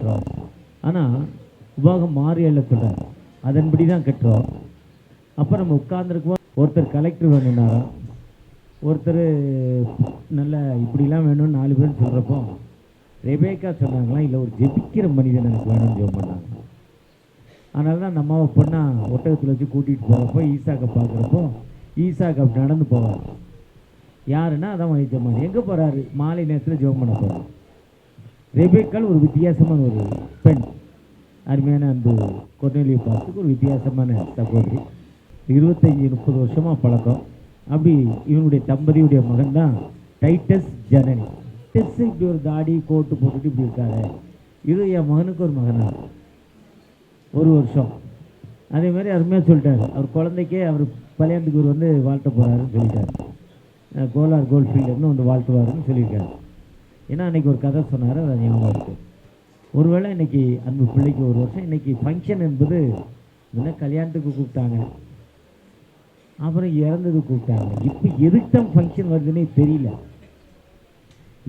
கட்டுறோம். ஆனால் உபாகம் மாறி எல்ல சொல்கிறார், அதன்படி தான் கட்டுறோம். அப்போ நம்ம உட்கார்ந்துருக்குவோம். ஒருத்தர் கலெக்டர் வேணும்னாரா, ஒருத்தர் நல்ல இப்படிலாம் வேணும்னு 4 பேர் சொல்கிறப்போ ரெபேக்கா சொன்னாங்களாம், இல்லை ஒரு ஜெபிக்கிற மனிதன் எனக்கு வேணும்னு ஜெபம் பண்ணாங்க. அதனால தான் அந்த அம்மாவை பொண்ணா ஒட்டகத்தில் வச்சு கூட்டிகிட்டு போகிறப்போ ஈசாக்கை பார்க்குறப்போ ஈசாக்கு அப்படி நடந்து போவார். யாருன்னா அதான் வைத்தியமான எங்கே போகிறாரு, மாலை நேரத்தில் ஜெபம் பண்ண போகிறார். ரெபேக்கால் ஒரு வித்தியாசமான ஒரு பெண், அருமையான அந்த கொர்நேலியை பார்த்துக்கு ஒரு வித்தியாசமான சகோதரி. 25-30 வருஷமாக பழக்கம். அப்படி இவனுடைய தம்பதியுடைய மகன் தான் டைட்டஸ் ஜனனி. டெஸ் இப்படி ஒரு தாடி கோட்டு போட்டுட்டு இப்படி இருக்காரு. இது என் மகனுக்கு ஒரு மகனாக 1 வருஷம். அதே மாதிரி அருமையாக சொல்லிட்டாரு. அவர் குழந்தைக்கே அவர் கல்யாணத்துக்கு இவர் வந்து வாழ்த்த போகிறாருன்னு சொல்லிட்டார். கோலார் கோல்ஃபீல்டுன்னு வந்து வாழ்த்துவாருன்னு சொல்லியிருக்காரு. ஏன்னா அன்றைக்கி ஒரு கதை சொன்னார், அது ஞாபகம் இருக்குது. ஒருவேளை இன்றைக்கி அந்த பிள்ளைக்கு 1 வருஷம். இன்றைக்கி ஃபங்க்ஷன் என்பது முன்ன கல்யாணத்துக்கு கூப்பிட்டாங்க, அப்புறம் இறந்தது கூப்பிட்டாங்க. இப்போ எதுக்கு தான் ஃபங்க்ஷன் வருதுன்னே தெரியல.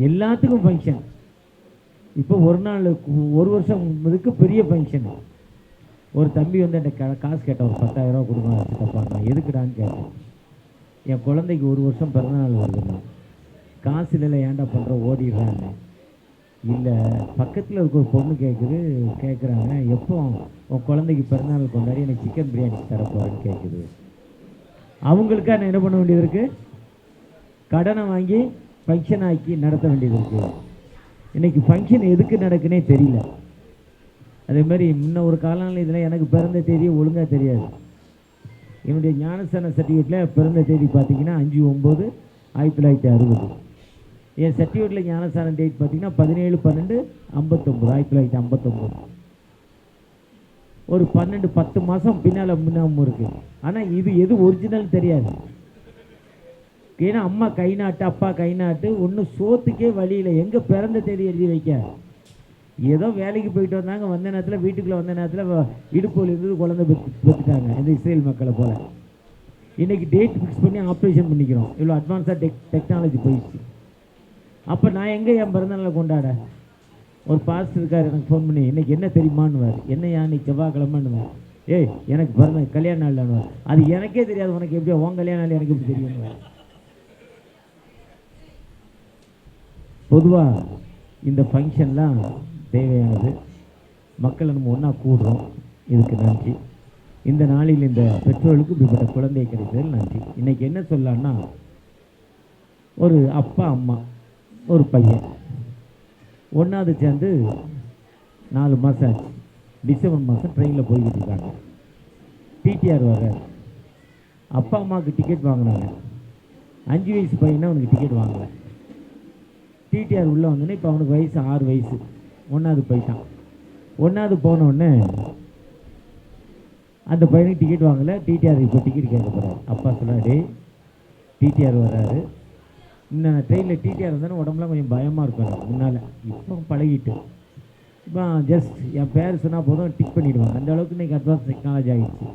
எல்லாத்துக்கும் ஃபங்க்ஷன். இப்போ ஒரு நாள் 1 வருஷம் இதுக்கு பெரிய ஃபங்க்ஷன். ஒரு தம்பி வந்து என்கிட்ட காசு கேட்டேன், ஒரு 10,000 ரூபா கொடுங்க தப்பாங்க. எதுக்குடான்னு கேட்டேன். என் குழந்தைக்கு 1 வருஷம் பிறந்தநாள் வருதுண்ணா. காசு இல்லை, ஏன்டா பண்ணுற ஓடிடுறான்னு. இல்லை, பக்கத்தில் இருக்க ஒரு பொண்ணு கேட்குறாங்க, எப்போ உன் குழந்தைக்கு பிறந்தநாள் கொண்டாடி எனக்கு சிக்கன் பிரியாணி தரப்போறேன்னு கேட்குது. அவங்களுக்கா நான் என்ன பண்ண வேண்டியது இருக்குது, கடனை வாங்கி ஃபங்க்ஷன் ஆக்கி நடத்த வேண்டியது இருக்குது. இன்றைக்கி ஃபங்க்ஷன் எதுக்கு நடக்குன்னே தெரியல. அதே மாதிரி முன்ன ஒரு காலங்களில் இதில் எனக்கு பிறந்த தேதியை ஒழுங்காக தெரியாது. என்னுடைய ஞானஸ்தான சர்டிஃபிகேட்டில் பிறந்த தேதி பார்த்தீங்கன்னா 5/9/1960. என் சர்டிஃபிகேட்டில் ஞானஸ்தான டேட் பார்த்தீங்கன்னா 17/12/59 1959. ஒரு 12-10 மாதம் பின்னால் முன்னாமும் இருக்குது. ஆனால் இது எது ஒரிஜினல் தெரியாது. ஏன்னா அம்மா கை நாட்டு, அப்பா கை நாட்டு, ஒன்றும் சோத்துக்கே வழியில் எங்கே பிறந்த தேதி எழுதி வைக்க. ஏதோ வேலைக்கு போயிட்டு வந்தாங்க, வந்த நேரத்தில் வீட்டுக்குள்ளே வந்த நேரத்தில் இடுப்போல் இருந்து குழந்தை பெற்றுட்டாங்க. இந்த இஸ்ரேல் மக்களை போல் இன்றைக்கி டேட் ஃபிக்ஸ் பண்ணி ஆப்ரேஷன் பண்ணிக்கிறோம். இவ்வளோ அட்வான்ஸாக டெக்னாலஜி போயிடுச்சு. அப்போ நான் எங்கே என் பிறந்தநாளை கொண்டாட? ஒரு பாஸ்டர் இருக்கார், எனக்கு ஃபோன் பண்ணி இன்றைக்கி என்ன தெரியுமான்னுவார். என்னையா நீ செவ்வாய்க்கிழமைன்னுவார். ஏய் எனக்கு பிறந்த கல்யாண நாள்லான்னுவார். அது எனக்கே தெரியாது, உனக்கு எப்படியா உன் கல்யாண நாள் எனக்கு எப்படி தெரியும்னுவார். பொதுவாக இந்த ஃபங்க்ஷன்லாம் தேவையானது. மக்களை நம்ம ஒன்றா கூடுறோம், இதுக்கு நன்றி. இந்த நாளில் இந்த பெற்றோர்களுக்கு இப்படிப்பட்ட குழந்தை கிடைத்ததில் நன்றி. இன்றைக்கி என்ன சொல்லலான்னா, ஒரு அப்பா அம்மா ஒரு பையன் ஒன்றாவது சேர்ந்து 4 மாதம் ஆச்சு. டிசம்பர் மாதம் ட்ரெயினில் போய்கிட்டு இருக்காங்க. டிடிஆர் வர்றார். அப்பா அம்மாவுக்கு டிக்கெட் வாங்கினாங்க. 5 வயசு பையனை அவனுக்கு டிக்கெட் வாங்கலை. டிடிஆர் உள்ளே வந்தோடனே இப்போ அவனுக்கு வயசு 6 வயசு. 1வது போயிட்டான். 1வது போனோடனே அந்த பையனுக்கு டிக்கெட் வாங்கலை. டிடிஆர் இப்போ டிக்கெட் கேட்க போகிறார். அப்பா சொல்லாடே டிடிஆர் வர்றாரு. இந்த ட்ரெயினில் டிடிஆர் வந்தாலும் உடம்புலாம் கொஞ்சம் பயமாக இருக்கும். முன்னால் இப்போ பழகிட்டு இப்போ ஜஸ்ட் என் பேர் சொன்னால் போதும் டிக் பண்ணிவிடுவாங்க. அந்த அளவுக்கு இன்றைக்கி அட்வான்ஸ் டெக்னாலஜி ஆகிடுச்சு.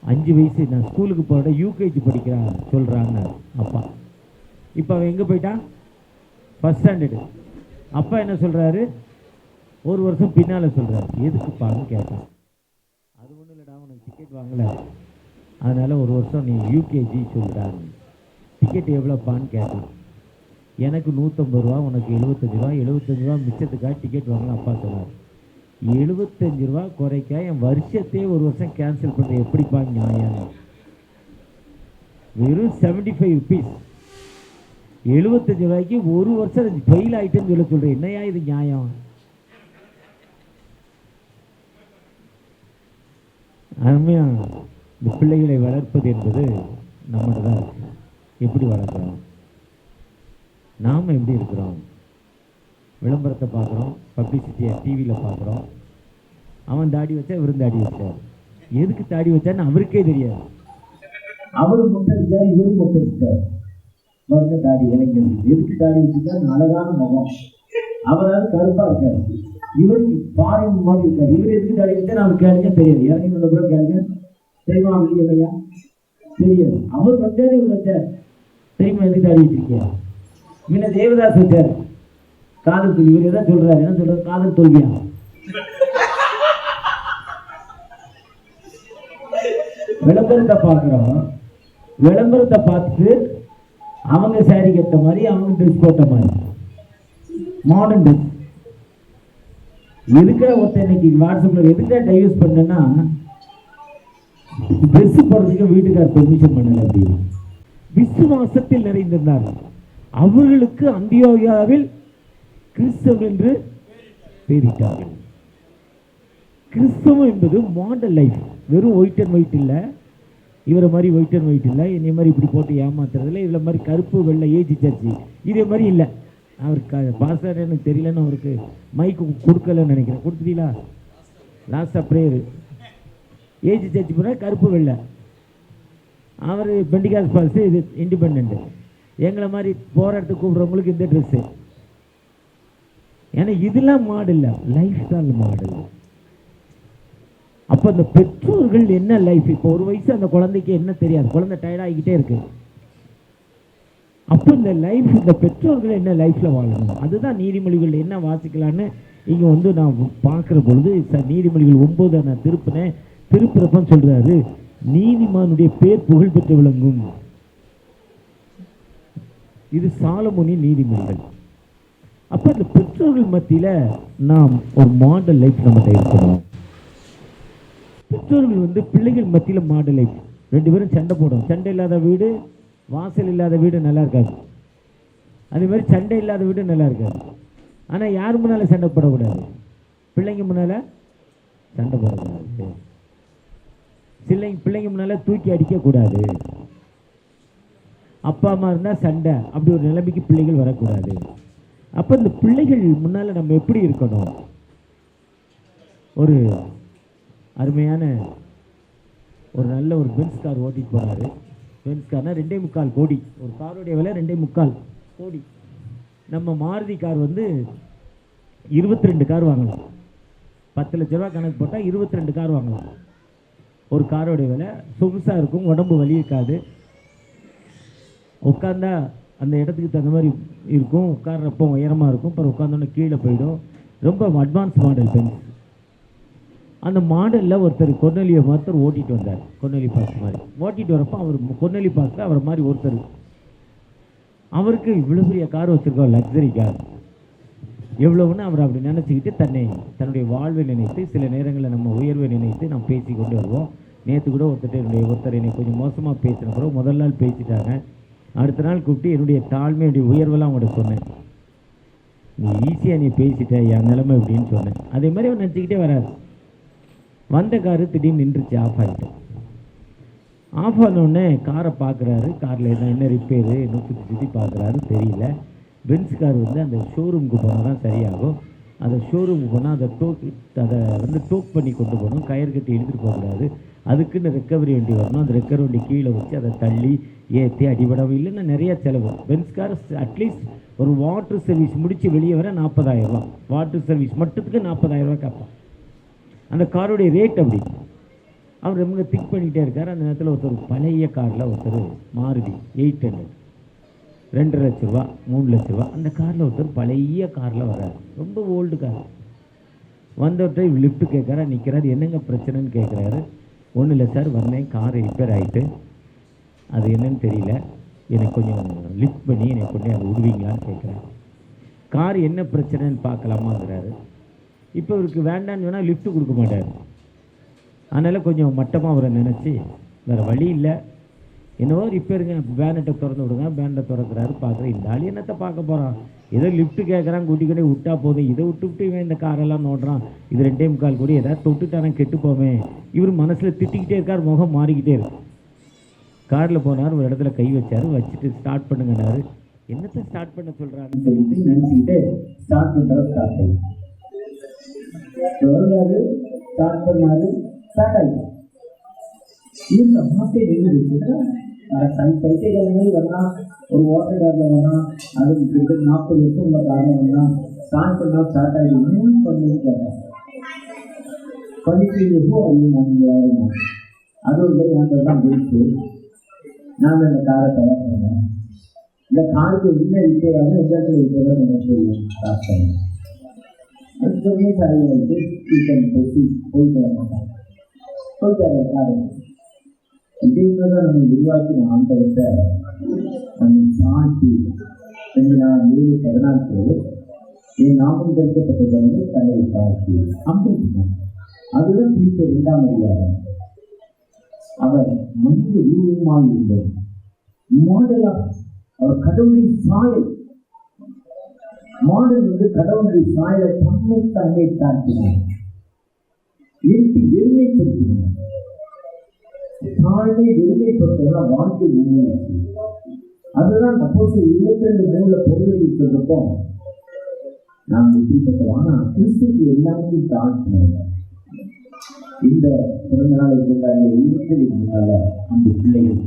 5 வயசு, நான் ஸ்கூலுக்கு போகிற யூகேஜி படிக்கிறான் சொல்கிறாங்க அப்பா. இப்போ அவன் எங்கே போயிட்டான்? First standard. அப்பா என்ன சொல்கிறாரு, 1 வருஷம் பின்னால் சொல்கிறாரு. எதுக்குப்பான்னு கேட்டான். அது ஒன்றும் இல்லைடா, உனக்கு டிக்கெட் வாங்கலை, அதனால் 1 வருஷம் நீ யூகேஜி சொல்கிறாங்க. டிக்கெட் எவ்வளோப்பான்னு கேட்டான். எனக்கு 150 ரூபா, உனக்கு 75 ரூபா. 75 ரூபா மிச்சத்துக்காக டிக்கெட் வாங்கலாம் அப்பா சொன்னார். 75 ரூபா குறைக்க என் வருஷத்தையே 1 வருஷம் கேன்சல் பண்ணுற எப்படிப்பா நியாயம்? வெறும் 75 ருபீஸ், 75 ரூபாய்க்கு 1 வருஷம் ஃபெயில் ஆகிட்டேன்னு சொல்கிறேன். என்னையா இது நியாயம்? அருமையாக இந்த பிள்ளைகளை வளர்ப்பது என்பது நம்மகிட்ட தான் இருக்கு. எப்படி வளர்க்குறோம், நாம் எப்படி இருக்கிறோம்? விளம்பரத்தை பார்க்குறோம், பப்ளிசிட்டியை டிவியில் பார்க்குறோம். அவன் தாடி வச்சா இவரும் தாடி வச்சார். எதுக்கு தாடி வச்சான்னு அவருக்கே தெரியாது. அவரும் மொட்டை அடிச்சார், இவரும் மொட்டை அடிச்சார். மறுக்க தாடி இளைஞர் எதுக்கு தாடி வச்சுட்டா அழகான முகம். அவரால் கருப்பாக இருக்காரு, இவருக்கு பாரின் மாதிரி இருக்காரு. இவர் எதுக்கு தாடி வச்சா அவர் கேளுங்க தெரியாது. இறங்கி வந்த கூட கேளுங்க தெரியுமா இல்லையா தெரியாது. அவர் வச்சாரு, இவர் வச்சார். தெரியுமா எதுக்கு தாடி வச்சிருக்கியா? முன்ன தேவதாஸ் வச்சார், காதல் தோல்வி. இவர் எதாவது சொல்றாரு, என்ன சொல்றாரு? காதல் தோல்வியா? விளம்பரத்தை பார்க்குறோம், விளம்பரத்தை பார்த்துட்டு அவங்க சாரி கட்ட மாதிரி, அவங்க ட்ரெஸ் போட்ட மாதிரி, மாடர்ன் ட்ரெஸ். எதுக்காக ஒருத்தர் இன்னைக்கு வாட்ஸ்அப்பில் எதுக்காக டைவர்ஸ் பண்ணேன்னா, ட்ரெஸ் போடுறதுக்கு வீட்டுக்கார் பெர்மிஷன் பண்ணல. அப்படின்னு விசுவாசத்தில் நிறைந்திருந்தார். அவர்களுக்கு அந்தியோகியாவில் கிறிஸ்தவம் என்று பெயரிட்டார்கள். கிறிஸ்தவம் என்பது மாடல் லைஃப். வெறும் ஒயிட் அண்ட் ஒயிட் இல்லை, இவரை மாதிரி ஒயிட் அண்ட் ஒயிட் இல்லை, என்னை மாதிரி இப்படி போட்டு ஏமாத்துறதில்லை, இதில் மாதிரி கருப்பு வெள்ளை ஏஜி சர்ச்சி இதே மாதிரி இல்லை. அவருக்கு பாஸ்டர் எனக்கு தெரியலன்னு அவருக்கு மைக்கு கொடுக்கலன்னு நினைக்கிறேன். கொடுத்துட்டீங்களா? லாஸ்டாக ப்ரேயரு ஏஜி சர்ச் போனால் கருப்பு வெள்ளை. அவர் பெண்டிகாஸ் பால்ஸு, இது இண்டிபெண்ட். எங்களை மாதிரி போகிற இடத்துக்கு கூப்பிட்றவங்களுக்கு இந்த ட்ரெஸ்ஸு. ஏன்னா இதெல்லாம் மாடல் இல்லை, லைஃப் ஸ்டைல் மாடல். அப்போ அந்த பெற்றோர்கள் என்ன லைஃப், இப்போ ஒரு வயசு அந்த குழந்தைக்கு என்ன தெரியாது, குழந்தை டயர்டாகிக்கிட்டே இருக்கு. அப்போ இந்த லைஃப், இந்த பெற்றோர்கள் என்ன லைஃப்பில் வாழணும், அதுதான் நீதிமொழிகள் என்ன வாசிக்கலான்னு இங்கே நான் பார்க்குற பொழுது நீதிமொழிகள் 9 நான் திருப்பினேன். திருப்புறப்பன்னு சொல்கிறாரு, நீதிமானுடைய பேர் புகழ் பெற்று விளங்கும். இது சாலமோனின் நீதிமொழிகள். அப்போ இந்த பெற்றோர்கள் மத்தியில் நாம் ஒரு மாடல் லைஃப் நம்மகிட்ட இருக்கணும். பெற்றோர்கள் பிள்ளைகள் மத்தியில் மாடல் லைஃப். 2 பேரும் சண்டை போடும். சண்டை இல்லாத வீடு, வாசல் இல்லாத வீடு நல்லா இருக்காது. அதே மாதிரி சண்டை இல்லாத வீடு நல்லா இருக்காது. ஆனால் யார் முன்னால் சண்டை போடக்கூடாது? பிள்ளைங்க முன்னால் சண்டை போடக்கூடாது. பிள்ளைங்க முன்னால் தூக்கி அடிக்கக்கூடாது. அப்பா அம்மா இருந்தால் சண்டை, அப்படி ஒரு நிலைமைக்கு பிள்ளைகள் வரக்கூடாது. அப்போ இந்த பிள்ளைகள் முன்னால் நம்ம எப்படி இருக்கணும்? ஒரு அருமையான ஒரு நல்ல ஒரு பென்ஸ் கார் ஓட்டிட்டு போகிறாரு. பென்ஸ் கார்னால் 2.25 கோடி. ஒரு காரோடைய விலை 2.25 கோடி. நம்ம மாருதி கார் 22 கார் வாங்கலாம். 10 லட்ச ரூபா கணக்கு போட்டால் 22 கார் வாங்கலாம். ஒரு காரோடைய விலை சொகுசாக இருக்கும், உடம்பு வலி இருக்காது, உட்காந்தா அந்த இடத்துக்கு தகுந்த மாதிரி இருக்கும், உட்கார்றப்போ உயரமாக இருக்கும், அப்புறம் உட்காந்தோன்னே கீழே போயிடும். ரொம்ப அட்வான்ஸ் மாடல் பென்ஸ். அந்த மாடலில் ஒருத்தர் கொர்னேலியோ ஒருத்தர் ஓட்டிகிட்டு வந்தார். கொர்னேலி பாஸ் மாதிரி ஓட்டிகிட்டு வரப்போ அவர் கொர்னேலி பாஸில் அவர் மாதிரி ஒருத்தர், அவருக்கு இவ்வளோ பெரிய கார் வச்சுருக்கோம், லக்ஸரி கார் எவ்வளோன்னு அவர் அப்படி நினச்சிக்கிட்டு தன்னுடைய வாழ்வை நினைத்து, சில நேரங்களில் நம்ம உயர்வை நினைத்து நாம் பேசி கொண்டு வருவோம். நேற்று கூட ஒருத்தர் என்னை கொஞ்சம் மோசமாக பேசின பிறகு முதல் நாள் பேசிட்டாங்க. அடுத்த நாள் கூப்பிட்டு என்னுடைய தாழ்மை, என்னுடைய உயர்வெல்லாம் அவங்கள்ட்ட சொன்னேன். நீ ஈஸியாக நீ பேசிட்ட, என் நிலைமை அப்படின்னு சொன்னேன். அதே மாதிரி அவர் நினச்சிக்கிட்டே வராது. வந்த காரு திடீர்னு நின்றுச்சு, ஆஃப் ஆகிட்டு. ஆஃப் ஆனோடனே காரை பார்க்குறாரு. காரில் என்ன ரிப்பேரு என்ன சுற்றி பார்க்குறாரு, தெரியல. பென்ஸ் கார் அந்த ஷோரூமுக்கு போனால் தான் சரியாகும். அதை ஷோரூமுக்கு போனால் அதை டோக் பண்ணி கொண்டு போகணும், கயிறு கட்டி எடுத்துகிட்டு போகக்கூடாது. அதுக்குன்னு ரெக்கவரி வண்டி வரணும். அந்த ரெக்கவரி வண்டி கீழே வச்சு அதை தள்ளி ஏற்றி அடிபடவும் இல்லைன்னா நிறையா செலவு. பென்ஸ் கார் அட்லீஸ்ட் ஒரு வாட்டர் சர்வீஸ் முடித்து வெளியே வர 40,000 ரூபா. வாட்டர் சர்வீஸ் மட்டுத்துக்கு 40,000 ரூபா கேட்பான். அந்த காரோடைய ரேட் அப்படி. அவர் ரொம்ப திங்க் பண்ணிக்கிட்டே இருக்கார். அந்த நேரத்தில் ஒருத்தர் பழைய காரில் ஒருத்தர் மாருதி 800 2 லட்ச ரூபா 3 லட்ச ரூபா அந்த காரில் ஒருத்தர் பழைய காரில் வர்றார். ரொம்ப ஓல்டு கார். வந்தவர்கிட்ட லிஃப்ட் கேட்குறா, நிற்கிறாரு. என்னங்க பிரச்சனைன்னு கேட்குறாரு. ஒன்றும் இல்லை சார், வந்தேன், கார் ரிப்பேர் ஆகிட்டு, அது என்னன்னு தெரியல, எனக்கு கொஞ்சம் லிஃப்ட் பண்ணி என்னை கொண்டு அதை விடுவீங்களான்னு கேட்குறாரு. கார் என்ன பிரச்சனைன்னு பார்க்கலாமாங்கிறாரு. இப்போ இவருக்கு வேண்டான்னு சொன்னால் லிஃப்ட்டு கொடுக்க மாட்டார். அதனால் கொஞ்சம் மட்டமாக அவரை நினச்சி, வேறு வழி இல்லை, என்னவோ ரிப்பேருங்க, பேனட்டை திறந்து விடுங்க. பேனட்டை திறக்கிறாரு. பார்க்குறேன், இந்த ஆள் என்னத்தை பார்க்க போகிறான், ஏதோ லிஃப்ட்டு கேட்குறான், கூட்டிக்கொண்டே விட்டா போதும். இதை விட்டு இவன் இந்த காரெல்லாம் நோடுறான், இது 2.25 கோடி, ஏதாவது தொட்டுட்டானா கெட்டு போவேன். இவர் மனசில் திட்டிக்கிட்டே இருக்கார், முகம் மாறிக்கிட்டே இருக்கு. காரில் போனார், ஒரு இடத்துல கை வச்சார், வச்சுட்டு ஸ்டார்ட் பண்ணுங்கன்னாரு. என்னத்தை ஸ்டார்ட் பண்ண சொல்கிறாருன்னு சொல்லிட்டு நினச்சிக்கிட்டு ஸ்டார்ட் பண்ணுறாரு. ஸ்டார்ட் ஆகி ஸ்டார்ட் பண்ணாரு. ஸ்டார்ட் ஆகிடும். இதுக்கு மாட்டே நின்றுச்சுன்னா பைத்தியக்கார மாதிரி வரலாம். ஒரு வாட்டர் காரில் வரலாம், அது 40 வருஷம் உள்ள காரில் வரலாம். ஸ்டார்ட் பண்ணால் ஸ்டார்ட் ஆகி என்ன பண்ணுன்னு கேட்டேன். படிக்கிறப்போ நாங்கள் யாருன்னா அது ஒரு நாங்கள் தான் பேசு. நான் அந்த காரை தயார் பண்ணேன். இந்த காருக்கு என்ன இருக்கிறாங்க எந்த இடத்துல இருக்கிறதா நமக்கு ஸ்டார்ட் பண்ணணும். அதுக்குமே சரியாயிட்டு வீட்டன் போயிட்டு வர மாட்டாங்க. போயிட்டு வர காரு இதே தான் நம்ம உருவாக்கின ஆண்டவத்தை நம்ம சாட்டி 2:7-14 என் நாமம் தரிக்கப்பட்ட ஜனங்கள் தங்களை தாழ்த்தி அப்படின்னு. அதுதான் பிலிப்பியர் 2ஆம் அதிகாரம். அவர் மனித உருவமாய் இருந்தது மாடலா. அவர் கடவுளின் சாயல் மாடல் கடவுளுடைய சாயலை தன்னை தாழ்த்தினார், எட்டி வெறுமைப்படுத்தினார். தாழ்மை வெறுமைப்படுத்தலாம் வாழ்க்கை முன்னேறிச்சு. அதுதான் அப்போஸ்தலர் 22:3 பொருளை சொல்றப்போ நாம் எப்படிப்பட்டவானா கிறிஸ்துக்கு எல்லாத்தையும் தாழ்த்தினோம். இந்த பிறந்த நாளை கொண்டாடிய இயற்கையின் முன்னால அந்த பிள்ளைகள்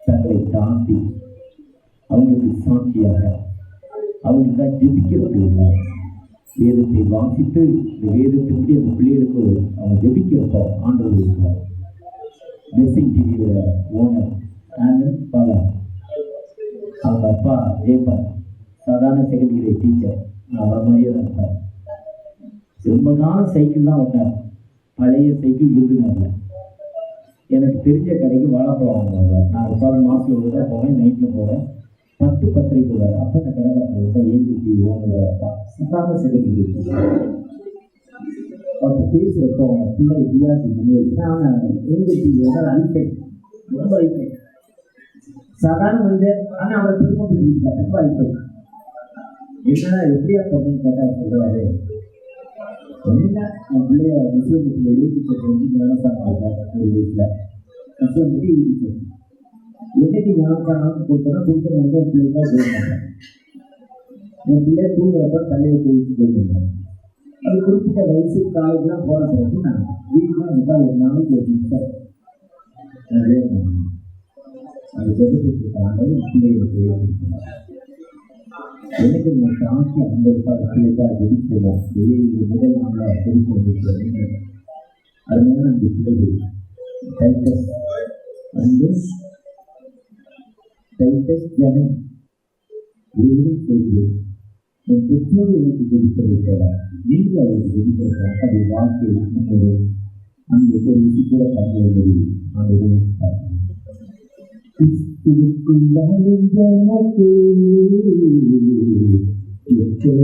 தங்களை தாழ்த்தி அவங்களுக்கு சாட்சியாக அவங்களுக்காக ஜெபிக்கிற பிள்ளைகள் வேதத்தை வாசித்து இந்த வேதத்தின்படி அந்த பிள்ளைகளுக்கு அவங்க ஜெபிக்கிறப்போ ஆண்டவர் இருக்கிறார். பிளெஸிங் டிவியோட ஓனர் ஆனந்த் பாலா, அவங்க அப்பா ஜெயபால் சாதாரண செகண்ட் கிரேட் டீச்சர். அவர் மாதிரியே தான் இருப்பார். ரொம்ப காலம் சைக்கிள் தான் ஓட்டார். பழைய சைக்கிள் விருதுநகர்ல எனக்கு தெரிஞ்ச கடைக்கு வாழைப்பழம் வாங்குவார். நான் 4 மாதத்தில் ஒரு தான் போவேன், நைட்டில் போவேன். 10-10:30 வருவார். அப்போ அந்த கடைக்காரர் தான் ஏஜென்சி ஓனர் அப்பா சாதாரண செகண்ட் கிரேட். அப்போ பேசுகிறப்போ அவங்க பிள்ளை வித்தியாசி முன்னேறிச்சுன்னா ஆனால் ஏஜென்சி ஓனர் அல்பை ரொம்ப அல்பை சாதாரண மனிதர். ஆனால் அவரை திரும்ப ரொம்ப அல்பை. என்ன எப்படியா பண்ணு கேட்டால் சொல்கிறாரு, ஒன்றுங்க என் பிள்ளைய விசுவத்தில் எழுதிட்டு ஞானஸ்தானம் ஆகிட்டார். ஒரு வயசில் விசுவத்துக்கு எழுதிட்டு என்னைக்கு ஞானஸ்தானம் கொடுத்தனா கொடுத்த வந்து என் பிள்ளைங்க போயிருந்தாங்க. என் பிள்ளைய தூங்குறப்ப தலையை போயிட்டு போயிருந்தாங்க. அது குறிப்பிட்ட வயசு காலேஜ்லாம் போன பிறகு நான் வீட்டுலாம் இருந்தால் ஒரு நாளைக்கு ஒரு நிமிஷம் நிறைய அது ஜெபத்துக்கு ஆண்டவர் பிள்ளைகளுக்கு எழுதியிருக்கிறார். எனக்கு நான் சாட்சி 50 பிள்ளைக்காக ஜெபிச்சிருவோம். முதல் நாளாக தெரிவித்து வந்திருக்கிறது. அதனால அந்த பிள்ளைகள் டைட்டஸ் ஜனம் ஒருவரும் செய்து என் பெற்றோர் எனக்கு ஜெபிப்பதை போல நீங்கள் அவர்கள் ஜெபிக்கிறதா அப்படி வாழ்க்கையில் நம்மளோட அந்த ஒரு விஷயம் கூட பண்ணுவது ஆண்டு எனக்கு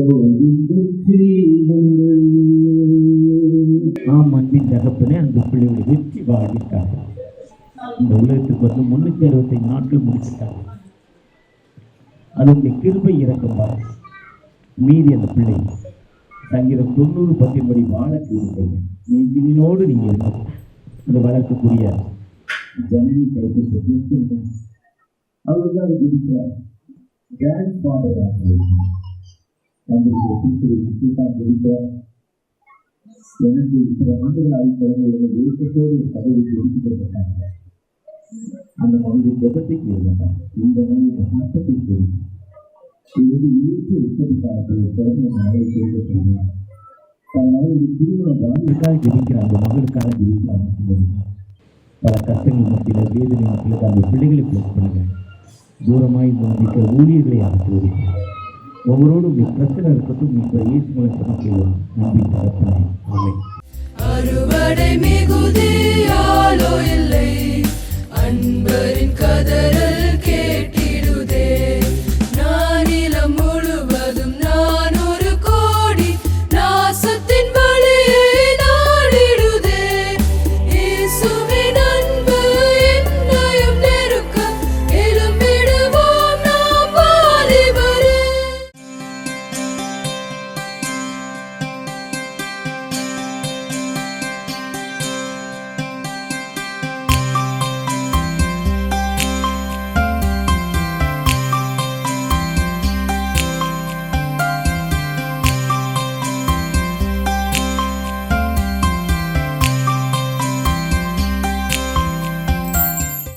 ஆம் அன்பின் தகப்பனே, அந்த பிள்ளைகளை வெற்றி வாழ்விட்டாங்க. இந்த உலகத்துக்கு வந்து 365 நாட்கள் முடிச்சுட்டாங்க. அதனுடைய கிருபை இறக்கம்பா மீறி அந்த பிள்ளை சங்கீதம் 90:10 வாழ கிருபை நெஞ்சினோடு நீங்கள் இருங்க. அந்த வளர்க்கக்கூடிய ஜனனி கைத்தை பெற்று அவருக்கு அது இருக்கிறார். கிராண்ட் ஃபாதராக எனக்கு இத்தனை ஆண்டுகள் ஆகி குழந்தைகளை ஏற்றத்தோடு ஒரு சபையை கொடுக்கப்பட்டாங்க. அந்த மகளுடைய ஜெபத்தை கேளுங்க. இந்த நாள் இந்த சத்தத்தை கேளுங்க. இது ஏற்று உற்பத்திக்காரர்கள் குழந்தை மகளை கேட்கப்படுங்க. அதனால ஒரு திருமண வாழ்க்கைக்காக ஜெபிக்கிற அந்த மகளுக்காக ஜெபிக்கிறாங்க. பல கஷ்டங்கள் மத்தியில் வேதனை மத்தியில் அந்த பிள்ளைகளை பிளஸ் பண்ணுங்க. தூரமாய் இருக்கிற ஊழியர்களை அனுப்புவீங்க. ஒவ்வொருவரும் பிரச்சனை இருக்கட்டும். இப்போ இயேசு மூலம் சமர்ப்பிக்கிறோம். நன்றி.